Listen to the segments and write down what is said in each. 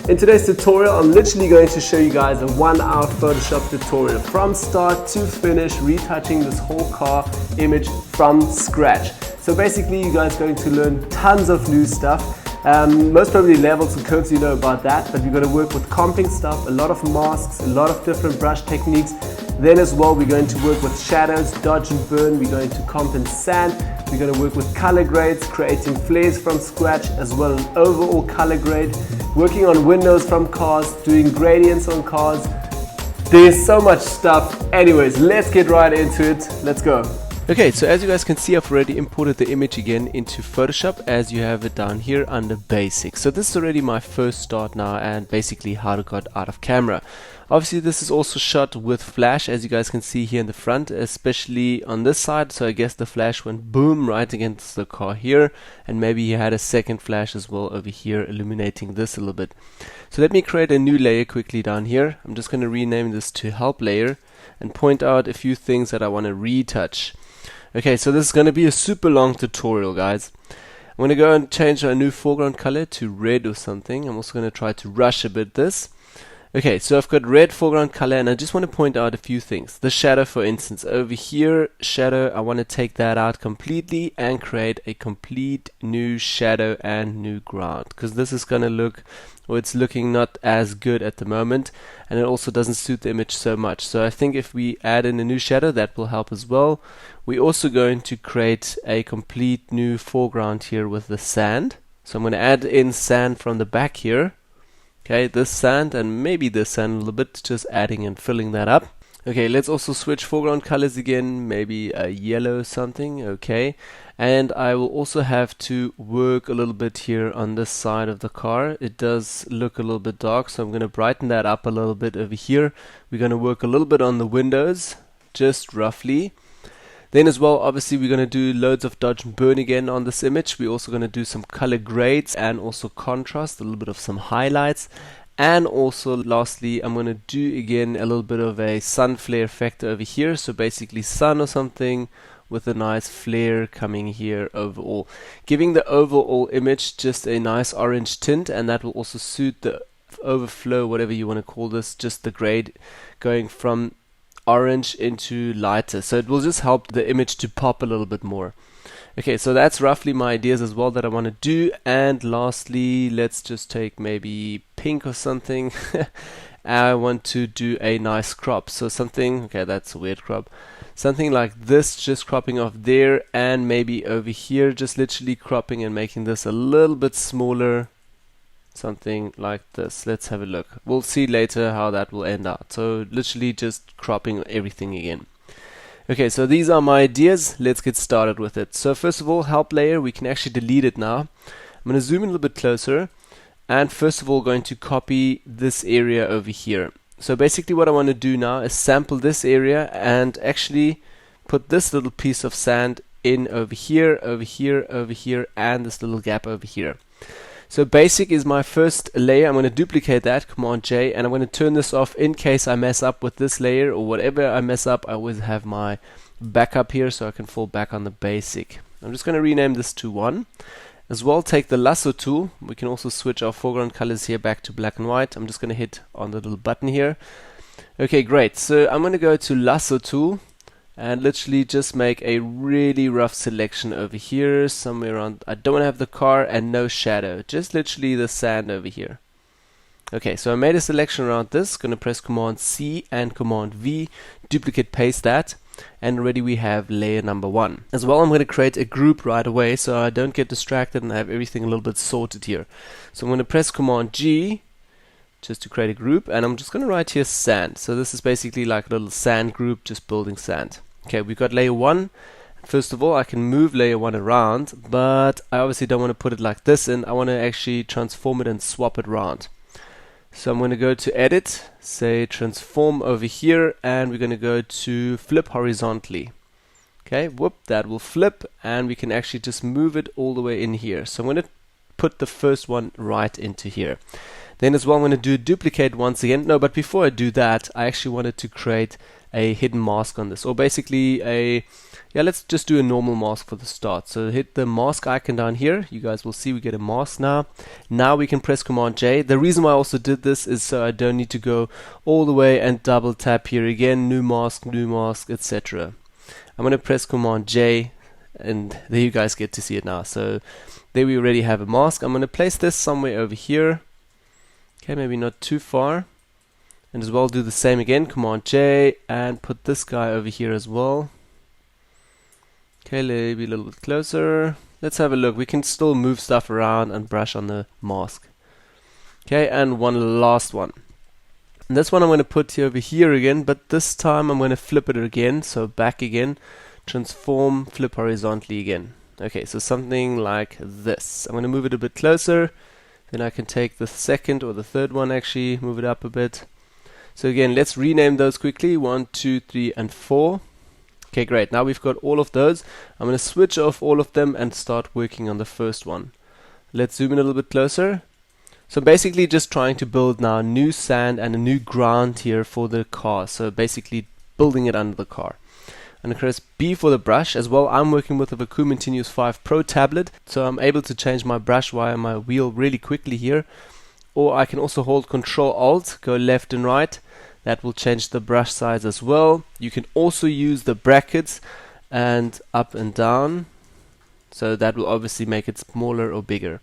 In today's tutorial, I'm literally going to show you guys a 1-hour Photoshop tutorial from start to finish, retouching this whole car image from scratch. So basically, you guys are going to learn tons of new stuff. Most probably levels and curves, you know about that, but we're going to work with comping stuff, a lot of masks, a lot of different brush techniques. Then as well, we're going to work with shadows, dodge and burn, we're going to comp and sand, we're going to work with color grades, creating flares from scratch, as well as overall color grade, working on windows from cars, doing gradients on cars. There's so much stuff. Anyways, let's get right into it. Let's go. Okay, so as you guys can see, I've already imported the image again into Photoshop as you have it down here under basic. So this is already my first start now and basically how to got out of camera. Obviously this is also shot with flash, as you guys can see here in the front, especially on this side. So I guess the flash went boom right against the car here, and maybe you had a second flash as well over here illuminating this a little bit. So let me create a new layer quickly down here. I'm just going to rename this to help layer and point out a few things that I want to retouch. Okay, so this is going to be a super long tutorial, guys. I'm going to go and change our new foreground color to red or something. I'm also going to try to rush a bit this. Okay, so I've got red foreground color, and I just want to point out a few things. The shadow, for instance, over here, shadow, I want to take that out completely and create a complete new shadow and new ground, because this is going to look, or it's looking not as good at the moment, and it also doesn't suit the image so much. So I think if we add in a new shadow, that will help as well. We're also going to create a complete new foreground here with the sand. So I'm going to add in sand from the back here. Okay, this sand and maybe this sand a little bit, just adding and filling that up. Okay, let's also switch foreground colors again, maybe a yellow something, okay. And I will also have to work a little bit here on this side of the car. It does look a little bit dark, so I'm going to brighten that up a little bit over here. We're going to work a little bit on the windows, just roughly. Then as well, obviously we're going to do loads of dodge and burn again on this image. We're also going to do some color grades and also contrast, a little bit of some highlights. And also lastly, I'm going to do again a little bit of a sun flare effect over here. So basically sun or something with a nice flare coming here overall, giving the overall image just a nice orange tint, and that will also suit the overflow, whatever you want to call this, just the grade going from orange into lighter, so it will just help the image to pop a little bit more. Okay, so that's roughly my ideas as well that I want to do. And lastly, let's just take maybe pink or something. I want to do a nice crop, so something, okay, that's a weird crop, something like this, just cropping off there, and maybe over here just literally cropping and making this a little bit smaller. Something like this. Let's have a look. We'll see later how that will end out. So literally just cropping everything again. Okay, so these are my ideas. Let's get started with it. So first of all, help layer, we can actually delete it now. I'm going to zoom in a little bit closer, and first of all going to copy this area over here. So basically what I want to do now is sample this area and actually put this little piece of sand in over here, over here, over here, and this little gap over here. So basic is my first layer. I'm going to duplicate that, Command J, and I'm going to turn this off in case I mess up with this layer, or whatever I mess up, I always have my backup here so I can fall back on the basic. I'm just going to rename this to 1. As well, take the lasso tool. We can also switch our foreground colors here back to black and white. I'm just going to hit on the little button here. Okay, great. So I'm going to go to lasso tool and literally just make a really rough selection over here, somewhere around, I don't want to have the car and no shadow, just literally the sand over here. Okay, so I made a selection around this, going to press Command C and Command V, duplicate paste that, and already we have layer number 1. As well, I'm going to create a group right away so I don't get distracted and I have everything a little bit sorted here. So I'm going to press Command G just to create a group, and I'm just going to write here sand. So this is basically like a little sand group, just building sand. Okay, we've got layer 1. First of all, I can move layer 1 around, but I obviously don't want to put it like this in. I want to actually transform it and swap it around. So I'm going to go to edit, say transform over here, and we're going to go to flip horizontally. Okay, whoop, that will flip, and we can actually just move it all the way in here. So I'm going to put the first one right into here. Then as well, I'm going to do duplicate once again. No, but before I do that, I actually wanted to create a hidden mask on this, or basically let's just do a normal mask for the start. So hit the mask icon down here. You guys will see we get a mask now. Now we can press Command J. The reason why I also did this is so I don't need to go all the way and double tap here again, new mask, etc. I'm going to press Command J, and there you guys get to see it now. So there we already have a mask. I'm going to place this somewhere over here. Okay, maybe not too far. And as well do the same again, Command J, and put this guy over here as well. Okay, maybe a little bit closer. Let's have a look. We can still move stuff around and brush on the mask. Okay, and one last one. And this one I'm going to put over here again, but this time I'm going to flip it again. So back again, transform, flip horizontally again. Okay, so something like this. I'm going to move it a bit closer. Then I can take the second or the third one, actually move it up a bit. So again, let's rename those quickly. 1, 2, 3, and 4. Okay, great. Now we've got all of those. I'm going to switch off all of them and start working on the first one. Let's zoom in a little bit closer. So basically just trying to build now new sand and a new ground here for the car. So basically building it under the car. And of course B for the brush as well. I'm working with a Vacuum Continuous 5 Pro tablet, so I'm able to change my brush via my wheel really quickly here. Or I can also hold Control Alt, go left and right. That will change the brush size as well. You can also use the brackets and up and down. So that will obviously make it smaller or bigger.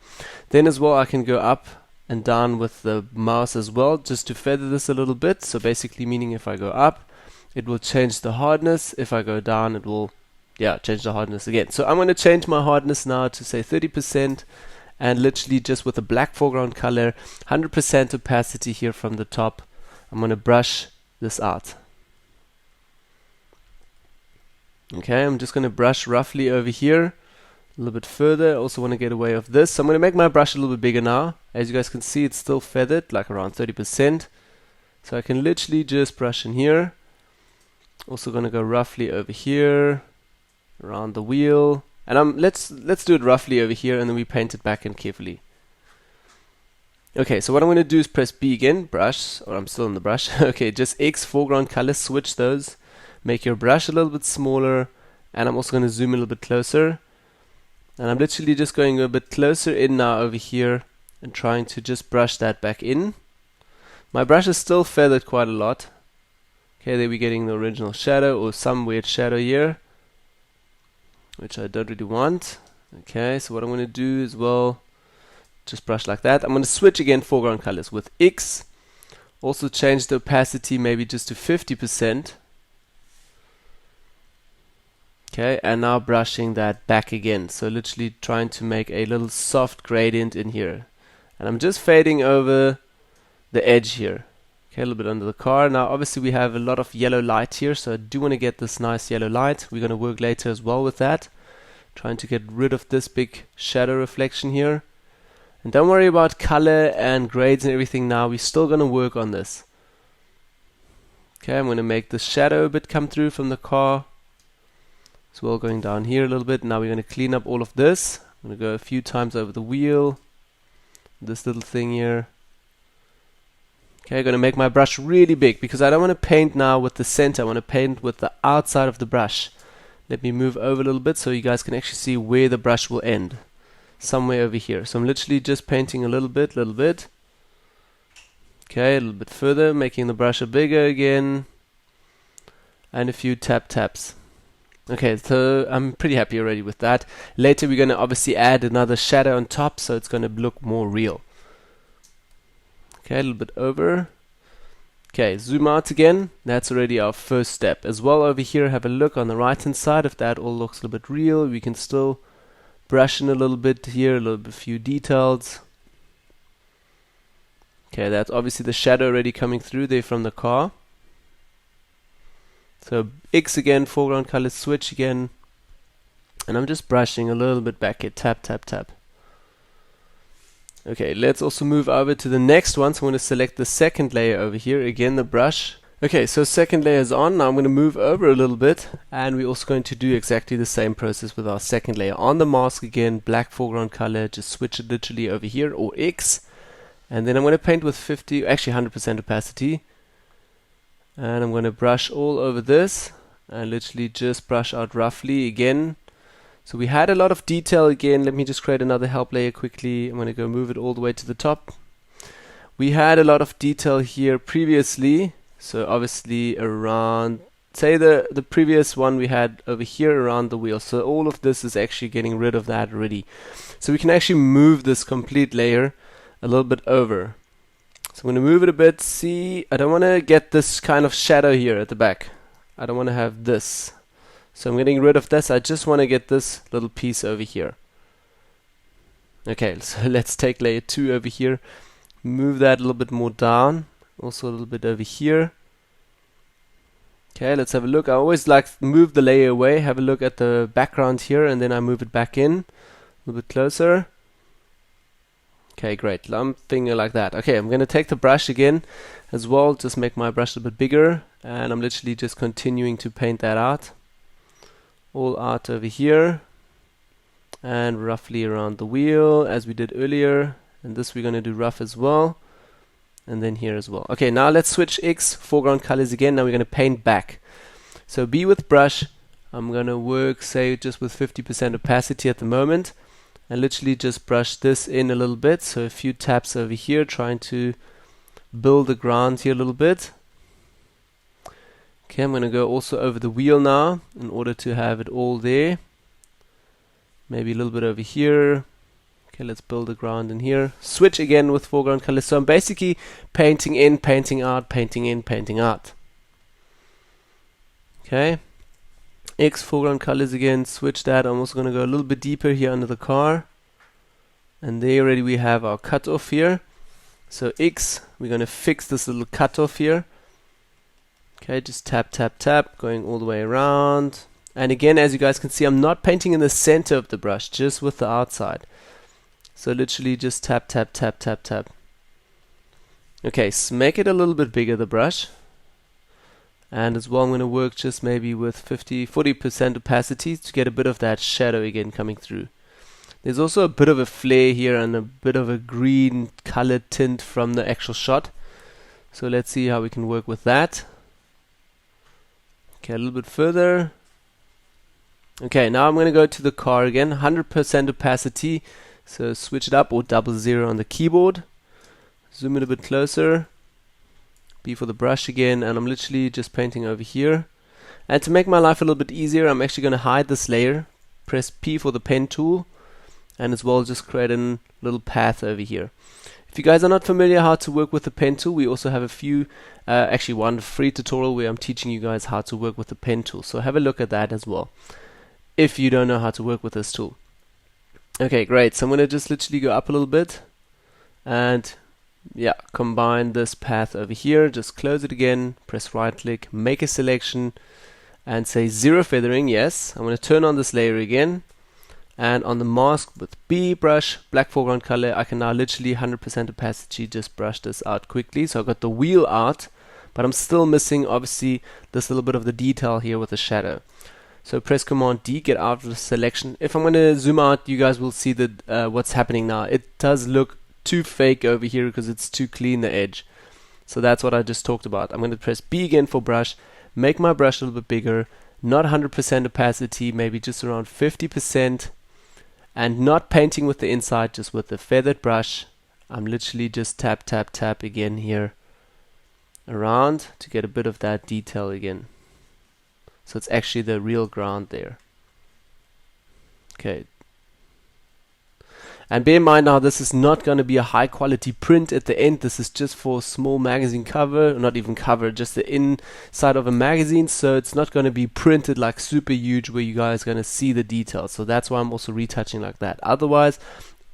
Then as well I can go up and down with the mouse as well, just to feather this a little bit. So basically meaning if I go up, it will change the hardness. If I go down, it will change the hardness again. So I'm going to change my hardness now to say 30%, and literally just with a black foreground color, 100% opacity here from the top. I'm going to brush this out. Okay, I'm just going to brush roughly over here, a little bit further. I also want to get away of this. So I'm going to make my brush a little bit bigger now. As you guys can see, it's still feathered, like around 30%. So I can literally just brush in here. Also going to go roughly over here, around the wheel. And let's do it roughly over here, and then we paint it back in carefully. Okay, so what I'm going to do is press B again, brush, or I'm still in the brush. Okay, just X, foreground color, switch those. Make your brush a little bit smaller, and I'm also going to zoom a little bit closer. And I'm literally just going a bit closer in now over here, and trying to just brush that back in. My brush is still feathered quite a lot. Okay, there we're getting the original shadow, or some weird shadow here, which I don't really want. Okay, so what I'm going to do as well, just brush like that. I'm going to switch again foreground colors with X. Also change the opacity maybe just to 50%. Okay, and now brushing that back again. So literally trying to make a little soft gradient in here. And I'm just fading over the edge here. Okay, a little bit under the car. Now obviously we have a lot of yellow light here, so I do want to get this nice yellow light. We're going to work later as well with that. Trying to get rid of this big shadow reflection here. And don't worry about color and grades and everything now. We're still going to work on this. Okay, I'm going to make the shadow a bit come through from the car. As well, going down here a little bit. Now we're going to clean up all of this. I'm going to go a few times over the wheel. This little thing here. Okay, I'm going to make my brush really big because I don't want to paint now with the center. I want to paint with the outside of the brush. Let me move over a little bit so you guys can actually see where the brush will end. Somewhere over here. So I'm literally just painting a little bit. Okay, a little bit further, making the brush a bigger again. And a few taps. Okay, so I'm pretty happy already with that. Later we're going to obviously add another shadow on top, so it's going to look more real. Okay, a little bit over. Okay, zoom out again. That's already our first step. As well over here, have a look on the right hand side. If that all looks a little bit real, we can still brush in a little bit here, a little bit few details. Okay, that's obviously the shadow already coming through there from the car. So X again, foreground color, switch again. And I'm just brushing a little bit back here, tap. Okay, let's also move over to the next one. So I'm going to select the second layer over here, again the brush. Okay, so second layer is on. Now I'm going to move over a little bit, and we're also going to do exactly the same process with our second layer. On the mask again, black foreground color, just switch it literally over here, or X. And then I'm going to paint with 100% opacity. And I'm going to brush all over this and literally just brush out roughly again. So we had a lot of detail again. Let me just create another help layer quickly. I'm going to go move it all the way to the top. We had a lot of detail here previously. So obviously around, say the previous one we had over here around the wheel. So all of this is actually getting rid of that already. So we can actually move this complete layer a little bit over. So I'm going to move it a bit. See, I don't want to get this kind of shadow here at the back. I don't want to have this. So I'm getting rid of this. I just want to get this little piece over here. Okay, so let's take layer 2 over here. Move that a little bit more down. Also a little bit over here. Okay, let's have a look. I always like to move the layer away. Have a look at the background here, and then I move it back in. A little bit closer. Okay, great. Something like that. Okay, I'm going to take the brush again as well. Just make my brush a bit bigger. And I'm literally just continuing to paint that out. All out over here. And roughly around the wheel as we did earlier. And this we're going to do rough as well. And then here as well. Okay, now let's switch X, foreground colors again. Now we're going to paint back. So B with brush. I'm going to work, say, just with 50% opacity at the moment. And literally just brush this in a little bit. So a few taps over here, trying to build the ground here a little bit. Okay, I'm going to go also over the wheel now in order to have it all there. Maybe a little bit over here. Okay, let's build the ground in here. Switch again with foreground colors. So I'm basically painting in, painting out, painting in, painting out. Okay. X foreground colors again, switch that. I'm also going to go a little bit deeper here under the car. And there already we have our cutoff here. So X, we're going to fix this little cutoff here. Okay, just tap, tap, tap, going all the way around. And again, as you guys can see, I'm not painting in the center of the brush, just with the outside. So literally just tap, tap, tap, tap, tap. Okay, so make it a little bit bigger, the brush. And as well, I'm going to work just maybe with 40% opacity to get a bit of that shadow again coming through. There's also a bit of a flare here and a bit of a green colored tint from the actual shot. So let's see how we can work with that. Okay, a little bit further. Okay, now I'm going to go to the car again, 100% opacity. So switch it up or 00 on the keyboard. Zoom it a bit closer. B for the brush again, and I'm literally just painting over here. And to make my life a little bit easier, I'm actually going to hide this layer. Press P for the pen tool, and as well just create a little path over here. If you guys are not familiar how to work with the pen tool, we also have a few, actually one free tutorial where I'm teaching you guys how to work with the pen tool. So have a look at that as well, if you don't know how to work with this tool. Okay, great. So I'm going to just literally go up a little bit, and yeah, combine this path over here. Just close it again, press right click, make a selection, and say zero feathering. Yes, I'm going to turn on this layer again, and on the mask with B brush, black foreground color, I can now literally 100% opacity just brush this out quickly. So I've got the wheel out, but I'm still missing obviously this little bit of the detail here with the shadow. So press Command D, get out of the selection. If I'm going to zoom out, you guys will see that what's happening now. It does look too fake over here because it's too clean, the edge. So that's what I just talked about. I'm going to press B again for brush, make my brush a little bit bigger, not 100% opacity, maybe just around 50%, and not painting with the inside, just with the feathered brush. I'm literally just tap, tap, tap again here around to get a bit of that detail again. So it's actually the real ground there. Okay. And bear in mind now, this is not going to be a high quality print at the end. This is just for a small magazine cover, not even cover, just the inside of a magazine. So it's not going to be printed like super huge where you guys are going to see the details. So that's why I'm also retouching like that. Otherwise,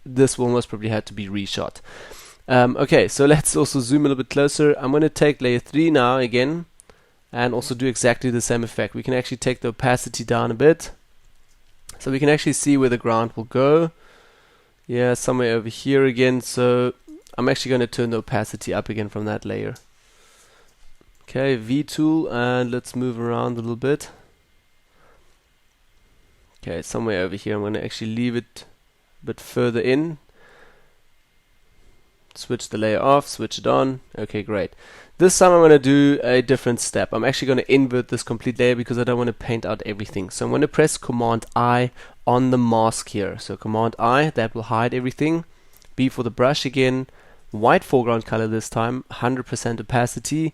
this will most probably have to be reshot. Okay, so let's also zoom a little bit closer. I'm going to take layer 3 now again, and also do exactly the same effect. We can actually take the opacity down a bit, so we can actually see where the ground will go. Yeah, somewhere over here again. So I'm actually going to turn the opacity up again from that layer. Okay, V tool, and let's move around a little bit. Okay, somewhere over here. I'm going to actually leave it a bit further in switch the layer off, switch it on. Okay, great. This time I'm going to do a different step. I'm actually going to invert this complete layer because I don't want to paint out everything. So I'm going to press Command I on the mask here. So Command I, that will hide everything. B for the brush again, white foreground color this time, 100% opacity,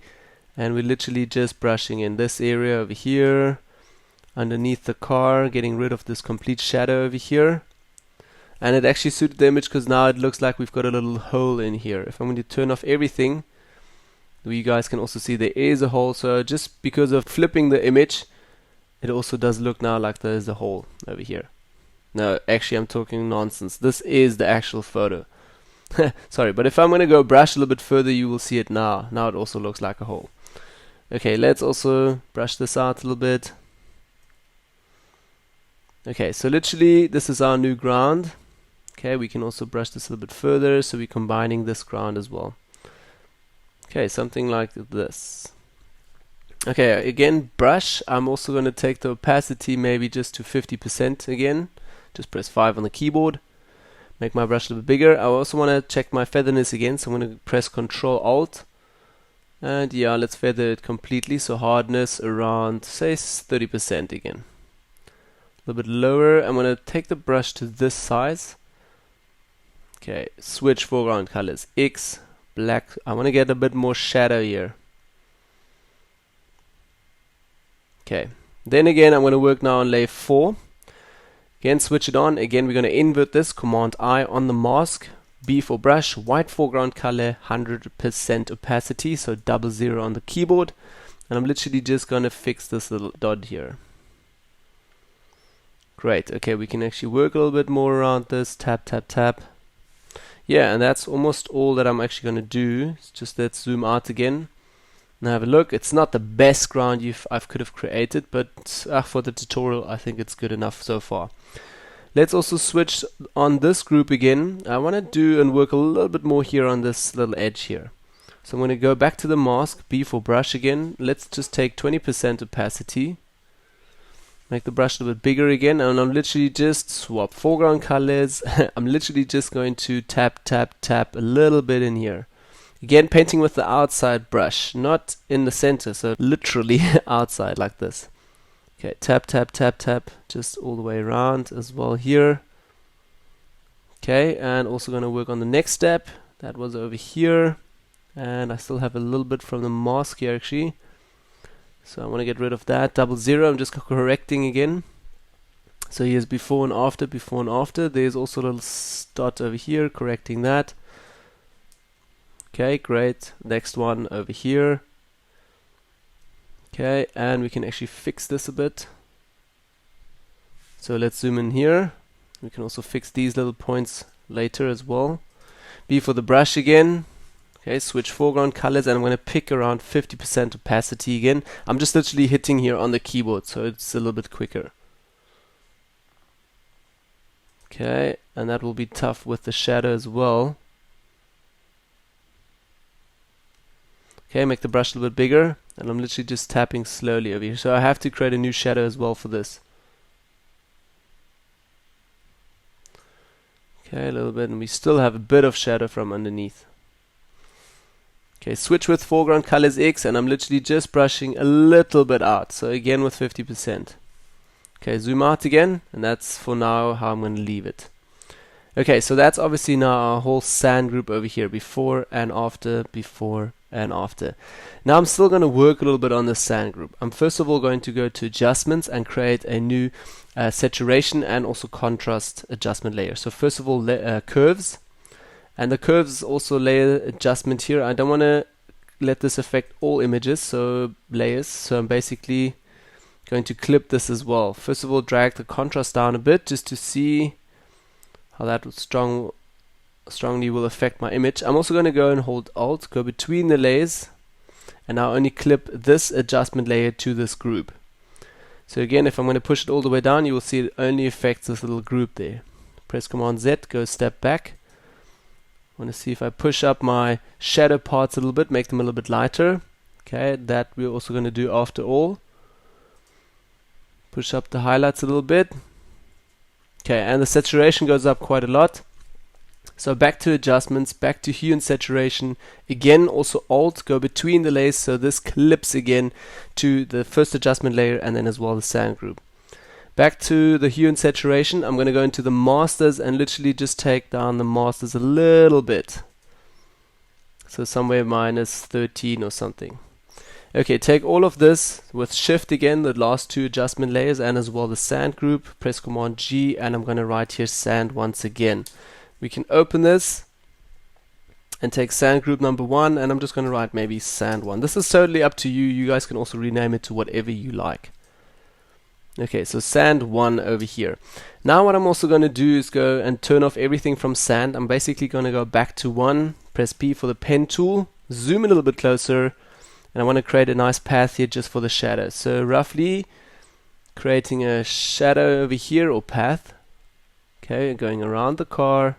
and we're literally just brushing in this area over here, underneath the car, getting rid of this complete shadow over here. And it actually suited the image because now it looks like we've got a little hole in here. If I'm going to turn off everything, you guys can also see there is a hole. So just because of flipping the image, it also does look now like there's a hole over here. No, actually I'm talking nonsense. This is the actual photo. Sorry, but if I'm going to go brush a little bit further, you will see it now. Now it also looks like a hole. Okay, let's also brush this out a little bit. Okay, so literally this is our new ground. Okay, we can also brush this a little bit further, so we're combining this ground as well. Okay, something like this. Okay, again, brush. I'm also going to take the opacity maybe just to 50% again. Just press 5 on the keyboard. Make my brush a little bit bigger. I also want to check my featherness again, so I'm going to press Control Alt. And yeah, let's feather it completely. So hardness around, say, 30% again. A little bit lower. I'm going to take the brush to this size. Okay, switch foreground colors. X, black. I want to get a bit more shadow here. Okay, then again, I'm going to work now on layer 4. Again, switch it on. Again, we're going to invert this. Command I on the mask. B for brush. White foreground color, 100% opacity. So 00 on the keyboard. And I'm literally just going to fix this little dot here. Great. Okay, we can actually work a little bit more around this. Tap, tap, tap. Yeah, and that's almost all that I'm actually going to do. It's just let's zoom out again and have a look. It's not the best ground I could have created, but for the tutorial I think it's good enough so far. Let's also switch on this group again. I want to do and work a little bit more here on this little edge here. So I'm going to go back to the mask, B for brush again. Let's just take 20% opacity. Make the brush a little bit bigger again, and I'm literally just swap foreground colors. I'm literally just going to tap, tap, tap a little bit in here. Again, painting with the outside brush, not in the center, so literally outside like this. Okay, tap, tap, tap, tap, just all the way around as well here. Okay, and also going to work on the next step. That was over here, and I still have a little bit from the mask here actually. So I want to get rid of that. 00, I'm just correcting again. So here's before and after, before and after. There's also a little dot over here, correcting that. Okay, great. Next one over here. Okay, and we can actually fix this a bit. So let's zoom in here. We can also fix these little points later as well. B for the brush again. Okay, switch foreground colors, and I'm going to pick around 50% opacity again. I'm just literally hitting here on the keyboard, so it's a little bit quicker. Okay, and that will be tough with the shadow as well. Okay, make the brush a little bit bigger, and I'm literally just tapping slowly over here. So I have to create a new shadow as well for this. Okay, a little bit, and we still have a bit of shadow from underneath. Okay, switch with foreground colors X, and I'm literally just brushing a little bit out. So again with 50%. Okay, zoom out again, and that's for now how I'm going to leave it. Okay, so that's obviously now our whole sand group over here, before and after, before and after. Now I'm still going to work a little bit on the sand group. I'm first of all going to go to adjustments and create a new saturation and also contrast adjustment layer. So first of all, curves. And the curves also layer adjustment here. I don't want to let this affect all images, so layers. So I'm basically going to clip this as well. First of all, drag the contrast down a bit just to see how that strongly will affect my image. I'm also going to go and hold Alt, go between the layers, and now only clip this adjustment layer to this group. So again, if I'm going to push it all the way down, you will see it only affects this little group there. Press Command Z, go step back. I want to see if I push up my shadow parts a little bit, make them a little bit lighter. Okay, that we're also going to do after all. Push up the highlights a little bit. Okay, and the saturation goes up quite a lot. So back to adjustments, back to hue and saturation. Again, also Alt, go between the layers so this clips again to the first adjustment layer and then as well the sand group. Back to the hue and saturation, I'm going to go into the masters and literally just take down the masters a little bit. So somewhere minus 13 or something. Okay, take all of this with shift again, the last two adjustment layers and as well the sand group, press Command G and I'm going to write here sand once again. We can open this and take sand group number 1 and I'm just going to write maybe sand 1. This is totally up to you. You guys can also rename it to whatever you like. Okay, so sand 1 over here. Now what I'm also going to do is go and turn off everything from sand. I'm basically going to go back to 1, press P for the pen tool, zoom in a little bit closer, and I want to create a nice path here just for the shadow. So roughly creating a shadow over here or path. Okay, going around the car.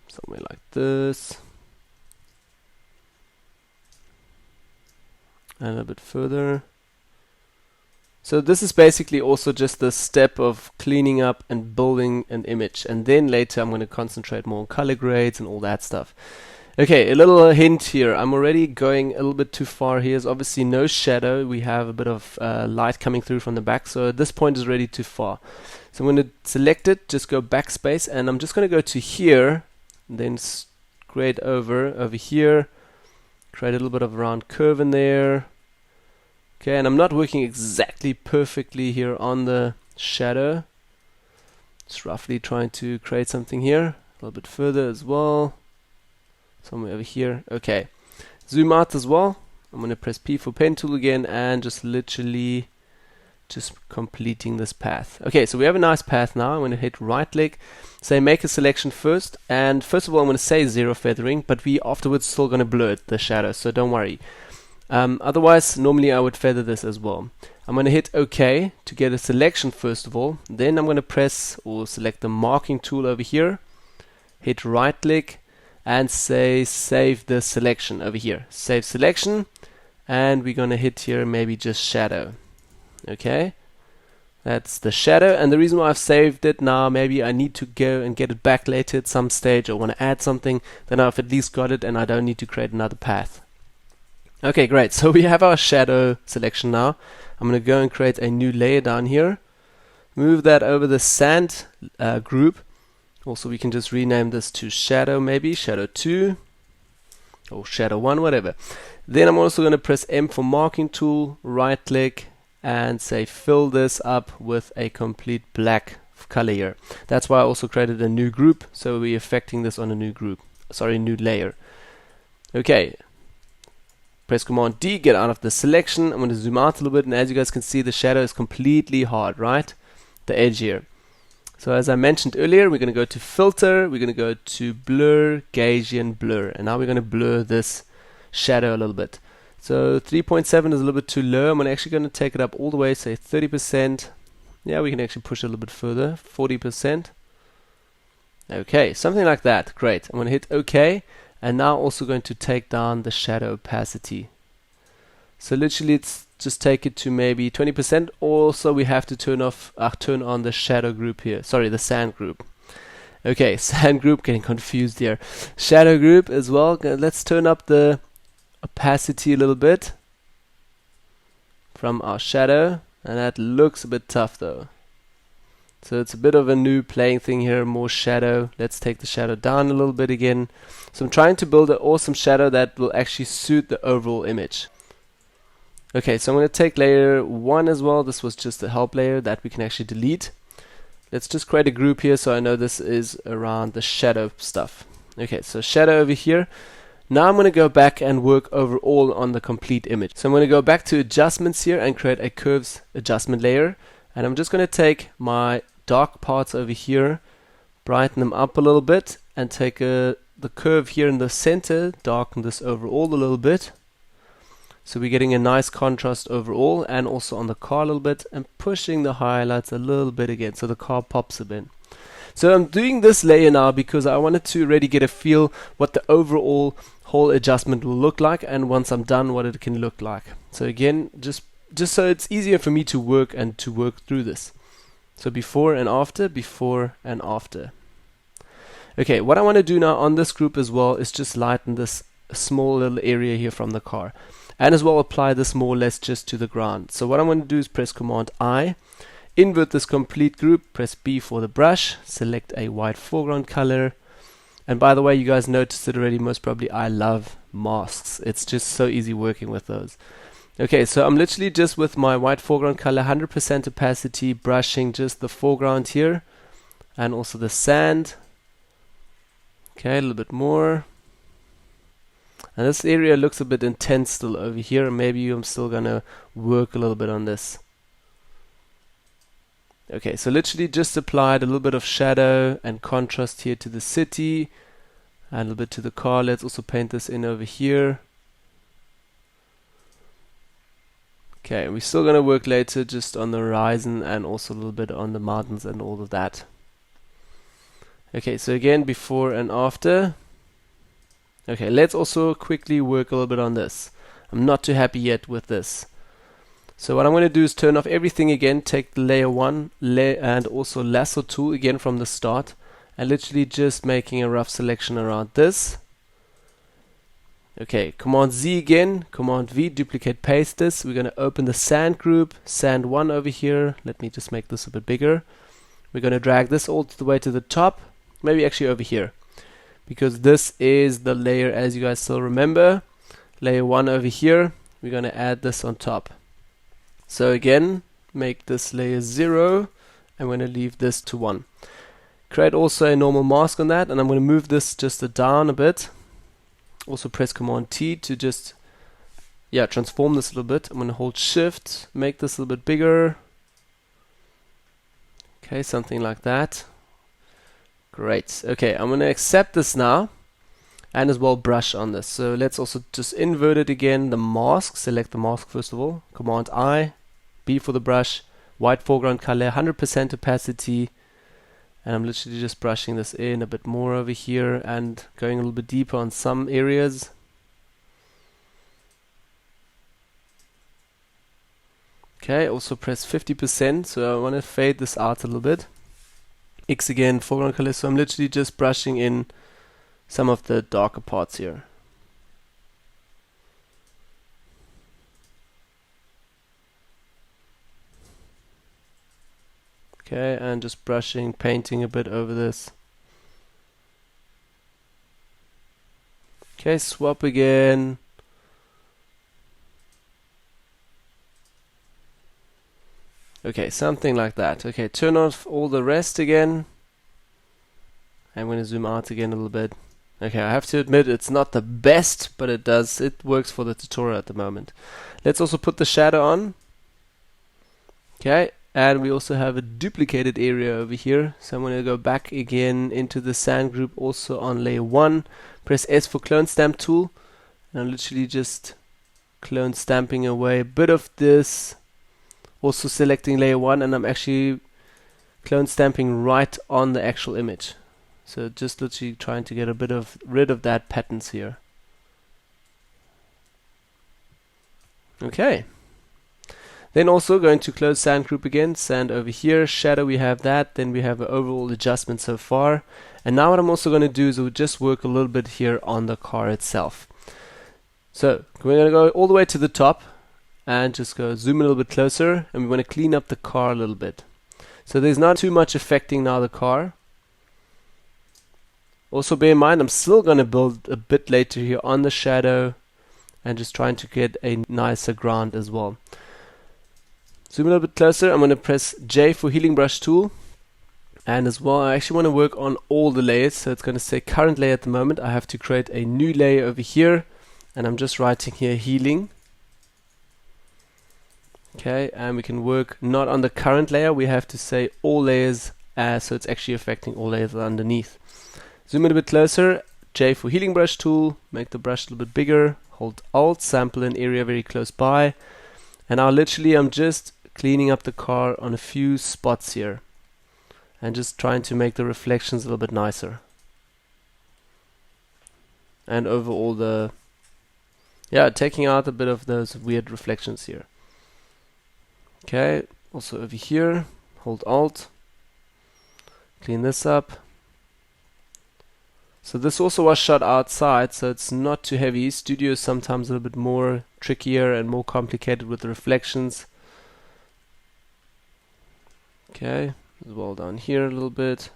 Somewhere like this. And a little bit further. So this is basically also just the step of cleaning up and building an image. And then later I'm going to concentrate more on color grades and all that stuff. Okay, a little hint here. I'm already going a little bit too far here. There's obviously no shadow. We have a bit of light coming through from the back. So at this point is already too far. So I'm going to select it, just go backspace. And I'm just going to go to here. Then create over here, create a little bit of a round curve in there. Okay, and I'm not working exactly perfectly here on the shadow. Just roughly trying to create something here, a little bit further as well. Somewhere over here. Okay, zoom out as well. I'm going to press P for pen tool again and just literally just completing this path. Okay, so we have a nice path now. I'm going to hit right click, say make a selection first, and first of all I'm going to say 0 feathering, but we afterwards still going to blur it, the shadow, so don't worry. Otherwise normally I would feather this as well. I'm going to hit OK to get a selection first of all, then I'm going to press or select the marking tool over here, hit right click and say save the selection over here, save selection, and we're going to hit here maybe just shadow. Okay, that's the shadow, and the reason why I've saved it now, maybe I need to go and get it back later at some stage or want to add something, then I've at least got it and I don't need to create another path. Okay, great, so we have our shadow selection now. I'm going to go and create a new layer down here, move that over the sand group. Also we can just rename this to shadow, maybe shadow 2 or shadow 1, whatever. Then I'm also going to press M for marking tool, right click and say fill this up with a complete black color here. That's why I also created a new group, so we're affecting this on a new group, sorry, new layer. Okay, press Command D, get out of the selection. I'm going to zoom out a little bit, and as you guys can see, the shadow is completely hard, right? The edge here. So as I mentioned earlier, we're going to go to filter, we're going to go to blur, Gaussian blur, and now we're going to blur this shadow a little bit. So 3.7 is a little bit too low. I'm actually going to take it up all the way, say 30%. Yeah, we can actually push it a little bit further, 40%. Okay, something like that. Great. I'm going to hit OK, and now also going to take down the shadow opacity. So literally, it's just take it to maybe 20%. Also, we have to turn on the shadow group here. Sorry, the sand group. Okay, sand group, getting confused here. Shadow group as well. Let's turn up the opacity a little bit from our shadow, and that looks a bit tough though. So it's a bit of a new playing thing here, more shadow. Let's take the shadow down a little bit again. So I'm trying to build an awesome shadow that will actually suit the overall image. Okay, so I'm going to take layer 1 as well. This was just a help layer that we can actually delete. Let's just create a group here so I know this is around the shadow stuff. Okay, so shadow over here. Now I'm going to go back and work overall on the complete image. So I'm going to go back to adjustments here and create a curves adjustment layer. And I'm just going to take my dark parts over here, brighten them up a little bit, and take the curve here in the center, darken this overall a little bit. So we're getting a nice contrast overall, and also on the car a little bit, and pushing the highlights a little bit again so the car pops a bit. So I'm doing this layer now because I wanted to really get a feel what the overall whole adjustment will look like, and once I'm done, what it can look like. So again, just so it's easier for me to work through this. So before and after, before and after. Okay, what I want to do now on this group as well is just lighten this small little area here from the car, and as well apply this more or less just to the ground. So what I'm going to do is press Command I, invert this complete group, press B for the brush, select a white foreground color. And by the way, you guys noticed it already, most probably, I love masks. It's just so easy working with those. Okay, so I'm literally just with my white foreground color, 100% opacity, brushing just the foreground here and also the sand. Okay, a little bit more. And this area looks a bit intense still over here. Maybe I'm still gonna work a little bit on this. Okay, so literally just applied a little bit of shadow and contrast here to the city and a little bit to the car. Let's also paint this in over here. Okay, we're still going to work later just on the horizon and also a little bit on the mountains and all of that. Okay, so again, before and after. Okay, let's also quickly work a little bit on this. I'm not too happy yet with this. So what I'm going to do is turn off everything again, take the layer 1 and also lasso tool again from the start, and literally just making a rough selection around this. Okay, Command Z again, Command V, duplicate paste this. We're going to open the sand group, sand 1 over here. Let me just make this a bit bigger. We're going to drag this all the way to the top, maybe actually over here, because this is the layer, as you guys still remember, layer 1 over here. We're going to add this on top. So again, make this layer 0. I'm going to leave this to 1. Create also a normal mask on that, and I'm going to move this just down a bit. Also press Command T to just transform this a little bit. I'm going to hold Shift, make this a little bit bigger. Okay, something like that. Great. Okay, I'm going to accept this now and as well brush on this. So let's also just invert it again, the mask. Select the mask first of all. Command I, B for the brush, white foreground color, 100% opacity. And I'm literally just brushing this in a bit more over here and going a little bit deeper on some areas. Okay, also press 50%, so I want to fade this out a little bit. X again, foreground color, so I'm literally just brushing in some of the darker parts here. Okay, and just brushing, painting a bit over this. Okay, swap again. Okay, something like that. Okay, turn off all the rest again. I'm going to zoom out again a little bit. Okay, I have to admit it's not the best, but it works for the tutorial at the moment. Let's also put the shadow on. Okay, and we also have a duplicated area over here. So I'm going to go back again into the sand group, also on layer 1. Press S for clone stamp tool. And I'm literally just clone stamping away a bit of this. Also selecting layer 1, and I'm actually clone stamping right on the actual image. So just literally trying to get a bit of rid of that patterns here. Okay. Then also going to close sand group again, sand over here, shadow, we have that, then we have an overall adjustment so far. And now what I'm also going to do is we'll just work a little bit here on the car itself. So we're going to go all the way to the top and just go zoom a little bit closer, and we want to clean up the car a little bit. So there's not too much affecting now the car. Also bear in mind, I'm still going to build a bit later here on the shadow and just trying to get a nicer ground as well. Zoom a little bit closer. I'm going to press J for healing brush tool, and as well I actually want to work on all the layers, so it's going to say current layer at the moment. I have to create a new layer over here, and I'm just writing here healing. Okay, and we can work not on the current layer, we have to say all layers, so it's actually affecting all layers underneath. Zoom in a bit closer, J for healing brush tool, make the brush a little bit bigger, hold Alt, sample an area very close by, and now literally I'm just cleaning up the car on a few spots here and just trying to make the reflections a little bit nicer. And overall taking out a bit of those weird reflections here. Okay, also over here, hold Alt, clean this up. So this also was shot outside, so it's not too heavy. Studio is sometimes a little bit more trickier and more complicated with the reflections. Okay, as well down here a little bit.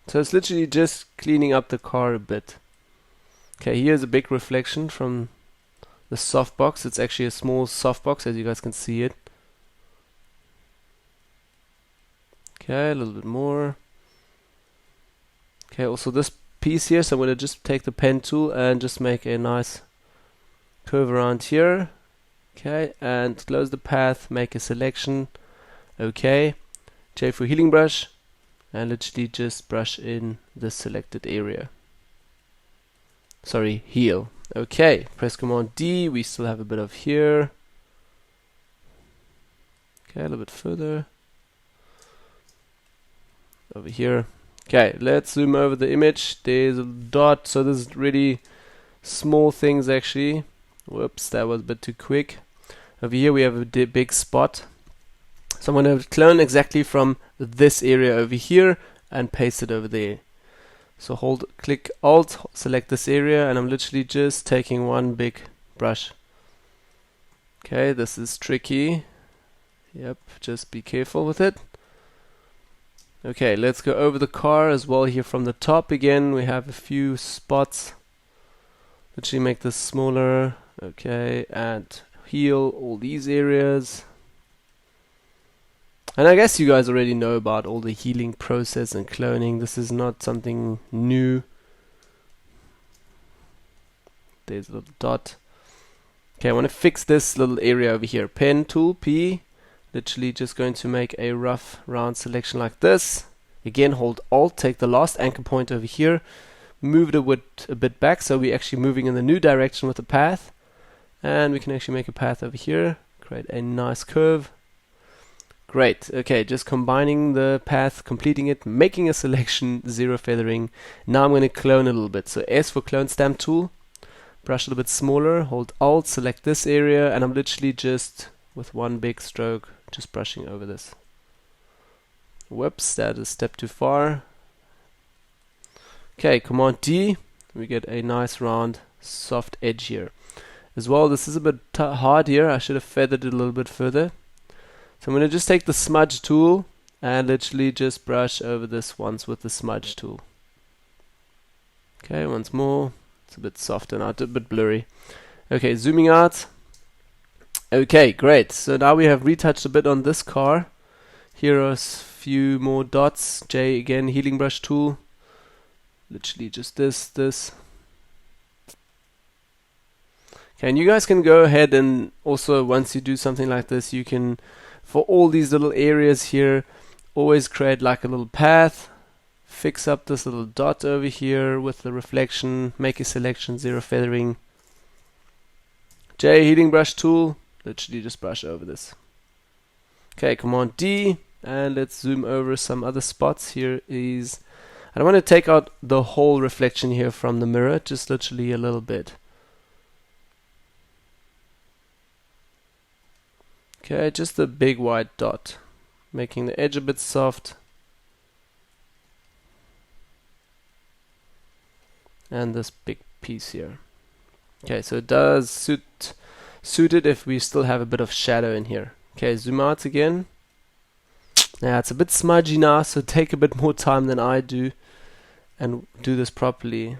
So it's literally just cleaning up the car a bit. Okay, here's a big reflection from the softbox. It's actually a small softbox, as you guys can see it. Okay, a little bit more. Okay, also this piece here, so I'm going to just take the pen tool and just make a nice curve around here. Okay, and close the path, make a selection. Okay, J for healing brush, and literally just brush in the selected area. Sorry, heal. Okay, press Command D, we still have a bit of here. Okay, a little bit further. Over here. Okay, let's zoom over the image. There's a dot, so this is really small things actually. Whoops, that was a bit too quick. Over here we have a big spot. So I'm going to clone exactly from this area over here and paste it over there. So click Alt, select this area, and I'm literally just taking one big brush. Okay, this is tricky. Yep, just be careful with it. Okay, let's go over the car as well here from the top again. We have a few spots. Literally make this smaller. Okay, and heal all these areas. And I guess you guys already know about all the healing process and cloning. This is not something new. There's a little dot. Okay, I want to fix this little area over here. Pen tool, P. Literally just going to make a rough round selection like this. Again, hold Alt, take the last anchor point over here, move it a bit back, so we're actually moving in the new direction with the path. And we can actually make a path over here, create a nice curve. Great, okay, just combining the path, completing it, making a selection, zero feathering. Now I'm going to clone a little bit. So S for clone stamp tool, brush a little bit smaller, hold Alt, select this area, and I'm literally just, with one big stroke, just brushing over this. Whoops, that is a step too far. Okay, Command D, we get a nice round, soft edge here. As well, this is a bit hard here, I should have feathered it a little bit further. So I'm going to just take the smudge tool and literally just brush over this once with the smudge tool. Okay, once more. It's a bit softer now, a bit blurry. Okay, zooming out. Okay, great. So now we have retouched a bit on this car. Here are a few more dots. J again, healing brush tool. Literally just this. Okay, and you guys can go ahead and also, once you do something like this, you can, for all these little areas here, always create like a little path. Fix up this little dot over here with the reflection. Make a selection, zero feathering. J healing brush tool. Literally just brush over this. Okay, Command D, and let's zoom over some other spots. Here is, I don't want to take out the whole reflection here from the mirror, just literally a little bit. Okay, just a big white dot, making the edge a bit soft. And this big piece here. Okay, so it does suit it if we still have a bit of shadow in here. Okay, zoom out again. Yeah, it's a bit smudgy now, so take a bit more time than I do and do this properly.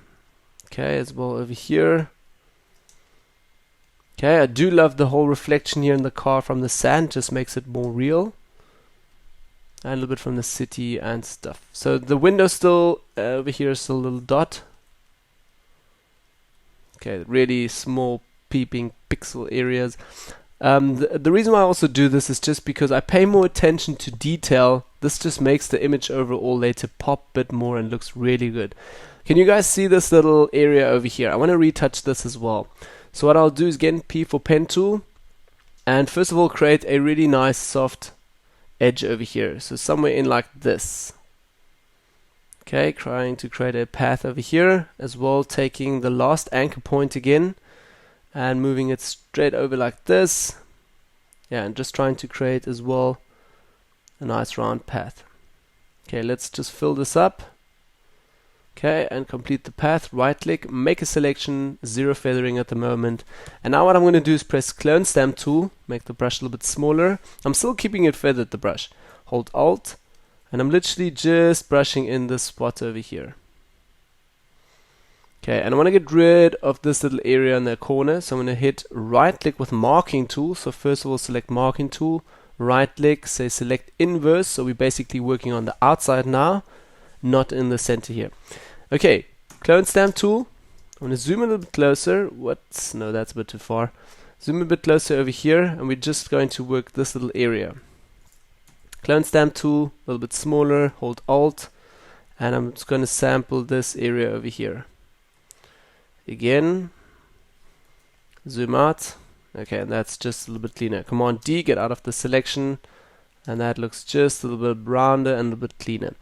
Okay, as well over here. Okay, I do love the whole reflection here in the car from the sand, just makes it more real. And a little bit from the city and stuff. So the window still, over here is still a little dot. Okay, really small peeping pixel areas. The reason why I also do this is just because I pay more attention to detail. This just makes the image overall later pop a bit more and looks really good. Can you guys see this little area over here? I want to retouch this as well. So what I'll do is get P for pen tool, and first of all create a really nice soft edge over here. So somewhere in like this. Okay, trying to create a path over here as well, taking the last anchor point again and moving it straight over like this. Yeah, and just trying to create as well a nice round path. Okay, let's just fill this up. Okay, and complete the path. Right click, make a selection, zero feathering at the moment. And now what I'm going to do is press clone stamp tool, make the brush a little bit smaller. I'm still keeping it feathered, the brush. Hold Alt, and I'm literally just brushing in this spot over here. Okay, and I want to get rid of this little area in the corner, so I'm going to hit right click with marking tool. So first of all, select marking tool, right click, say select inverse, so we're basically working on the outside now, not in the center here. Okay, clone stamp tool. I'm going to zoom a little bit closer. No, that's a bit too far. Zoom a bit closer over here, and we're just going to work this little area. Clone stamp tool, a little bit smaller, hold Alt, and I'm just going to sample this area over here. Again, zoom out. Okay, and that's just a little bit cleaner. Command D, get out of the selection, and that looks just a little bit rounder and a little bit cleaner.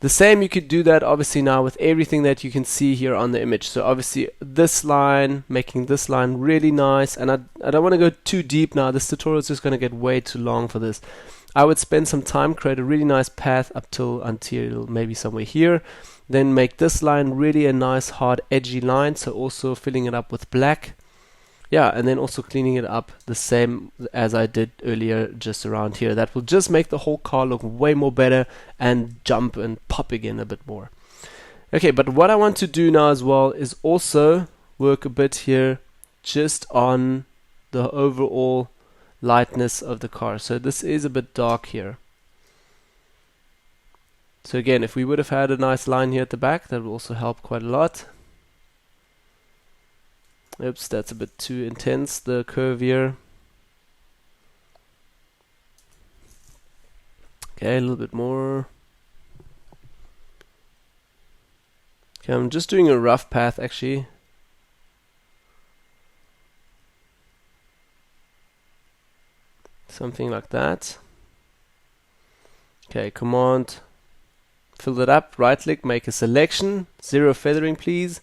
The same, you could do that obviously now with everything that you can see here on the image. So obviously this line, making this line really nice, and I don't want to go too deep now. This tutorial is just going to get way too long for this. I would spend some time, create a really nice path until maybe somewhere here. Then make this line really a nice hard edgy line, so also filling it up with black. Yeah, and then also cleaning it up the same as I did earlier just around here. That will just make the whole car look way more better and jump and pop again a bit more. Okay, but what I want to do now as well is also work a bit here just on the overall lightness of the car. So this is a bit dark here. So again, if we would have had a nice line here at the back, that would also help quite a lot. Oops, that's a bit too intense, the curve here. Okay, a little bit more. Okay, I'm just doing a rough path actually. Something like that. Okay, command, fill it up, right click, make a selection, zero feathering please.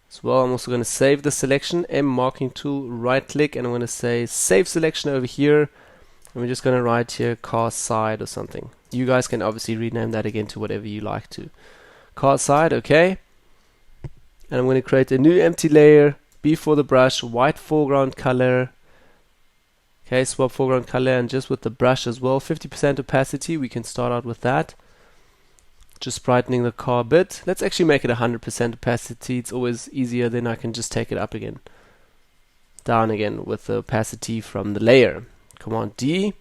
As well, I'm also going to save the selection, M marking tool, right click, and I'm going to say save selection over here, and we're just going to write here car side or something. You guys can obviously rename that again to whatever you like to. Car side, okay. And I'm going to create a new empty layer, B for the brush, white foreground color. Okay, swap foreground color, and just with the brush as well, 50% opacity, we can start out with that. Just brightening the car a bit. Let's actually make it 100% opacity. It's always easier, then I can just take it up again. Down again with the opacity from the layer. Command D.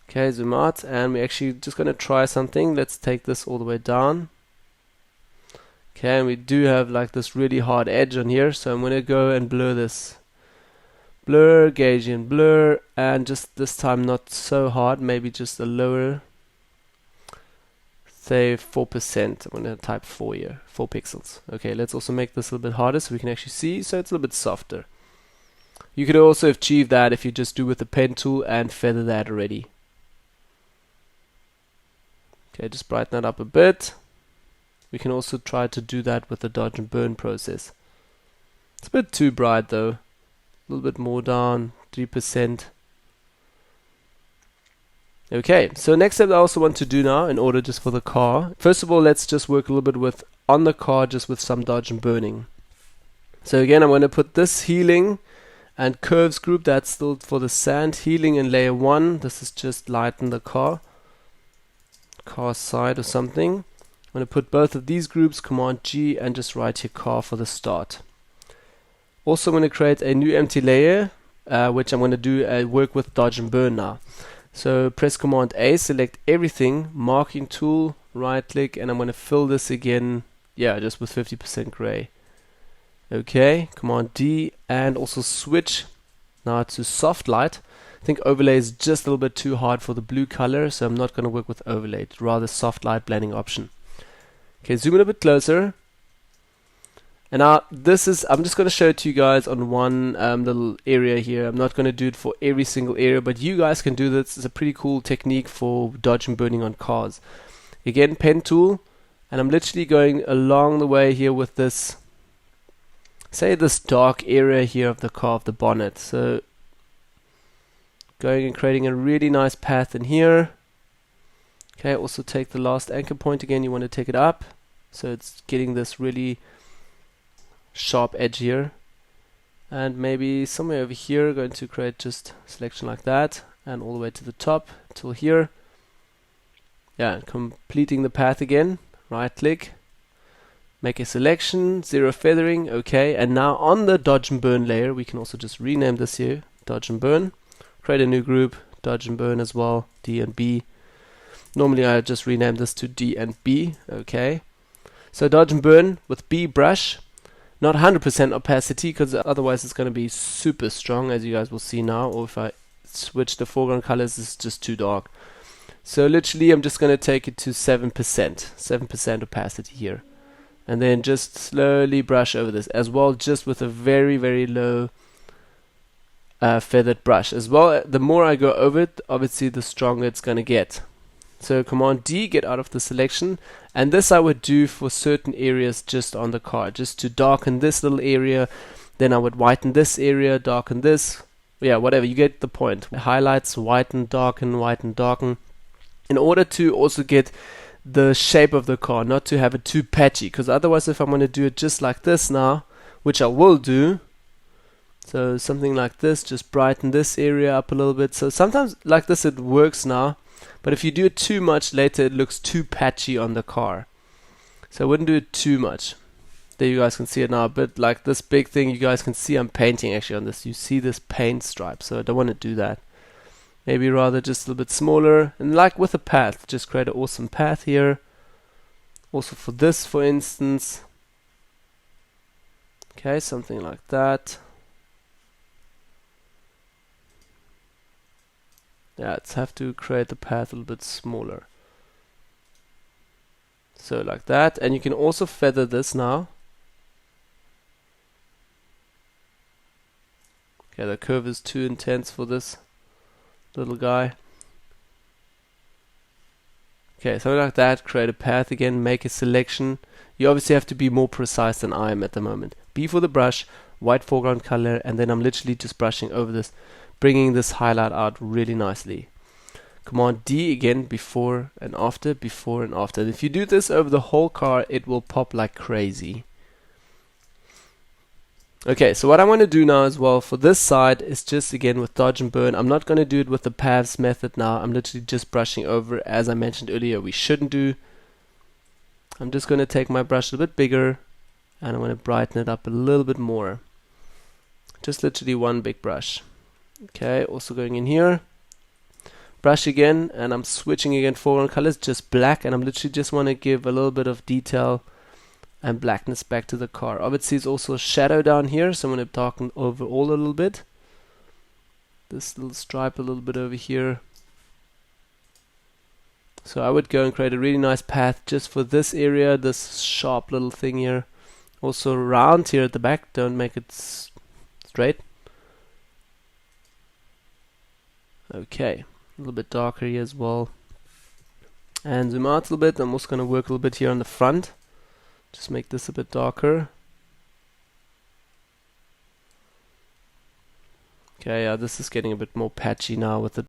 Okay, zoom out, and we're actually just going to try something. Let's take this all the way down. Okay, and we do have like this really hard edge on here, so I'm going to go and blur this. Blur, Gaussian blur, and just this time not so hard, maybe just a lower, say 4%. I'm going to type 4 here, 4 pixels. Okay, let's also make this a little bit harder so we can actually see, so it's a little bit softer. You could also achieve that if you just do with the pen tool and feather that already. Okay, just brighten that up a bit. We can also try to do that with the dodge and burn process. It's a bit too bright though. A little bit more down, 3%. Okay, so next step I also want to do now in order just for the car. First of all, let's just work a little bit with on the car just with some dodge and burning. So again, I'm going to put this healing and curves group, that's still for the sand, healing in layer 1. This is just lighten the car side or something. I'm going to put both of these groups, Command G, and just write here car for the start. Also, I'm going to create a new empty layer, which I'm going to do work with dodge and burn now. So press Command A, select everything, marking tool, right click, and I'm going to fill this again, yeah, just with 50% gray. Okay, Command D, and also switch now to soft light. I think overlay is just a little bit too hard for the blue color, so I'm not going to work with overlay, it's rather soft light blending option. Okay, zoom in a bit closer. And now this is, I'm just going to show it to you guys on one little area here. I'm not going to do it for every single area, but you guys can do this. It's a pretty cool technique for dodge and burning on cars. Again, pen tool, and I'm literally going along the way here with this, say this dark area here of the car, of the bonnet. So going and creating a really nice path in here. Okay, also take the last anchor point again, you want to take it up. so it's getting this really sharp edge here. And maybe somewhere over here, going to create just a selection like that, and all the way to the top till here. Yeah, completing the path again, right click, make a selection, 0 feathering, okay. And now on the dodge and burn layer, we can also just rename this here, dodge and burn, create a new group, dodge and burn as well, D and B. Normally I just rename this to D and B, okay. So dodge and burn with B brush, not 100% opacity, because otherwise it's going to be super strong, as you guys will see now. Or if I switch the foreground colors, it's just too dark. So literally I'm just going to take it to 7% opacity here. And then just slowly brush over this as well, just with a very, very low feathered brush. As well, the more I go over it, obviously the stronger it's going to get. So Command D, get out of the selection, and this I would do for certain areas just on the card, just to darken this little area. Then I would whiten this area, darken this, yeah, whatever, you get the point. Highlights, whiten, darken, in order to also get the shape of the car, not to have it too patchy, because otherwise if I'm going to do it just like this now, which I will do, so something like this, just brighten this area up a little bit. So sometimes like this it works now, but if you do it too much later, it looks too patchy on the car. So I wouldn't do it too much. There you guys can see it now, but like this big thing, you guys can see I'm painting actually on this. You see this paint stripe, so I don't want to do that. Maybe rather just a little bit smaller, and like with a path, just create an awesome path here. Also for this, for instance. Okay, something like that. Yeah, let's have to create the path a little bit smaller. So like that, and you can also feather this now. Okay, the curve is too intense for this little guy. Okay, something like that, create a path again, make a selection. You obviously have to be more precise than I am at the moment. B for the brush, white foreground color, and then I'm literally just brushing over this, bringing this highlight out really nicely. Command D again, before and after, before and after. And if you do this over the whole car, it will pop like crazy. Okay, so what I want to do now as well for this side is just again with dodge and burn. I'm not going to do it with the paths method now. I'm literally just brushing over, as I mentioned earlier, we shouldn't do. I'm just going to take my brush a little bit bigger, and I'm going to brighten it up a little bit more. Just literally one big brush. Okay, also going in here. Brush again, and I'm switching again foreground colors, just black, and I'm literally just want to give a little bit of detail and blackness back to the car. Obviously there's also a shadow down here, so I'm going to darken over all a little bit. This little stripe a little bit over here. So I would go and create a really nice path just for this area, this sharp little thing here. Also round here at the back, don't make it straight. Okay, a little bit darker here as well. And zoom out a little bit. I'm also going to work a little bit here on the front. Just make this a bit darker. Okay, yeah, this is getting a bit more patchy now with the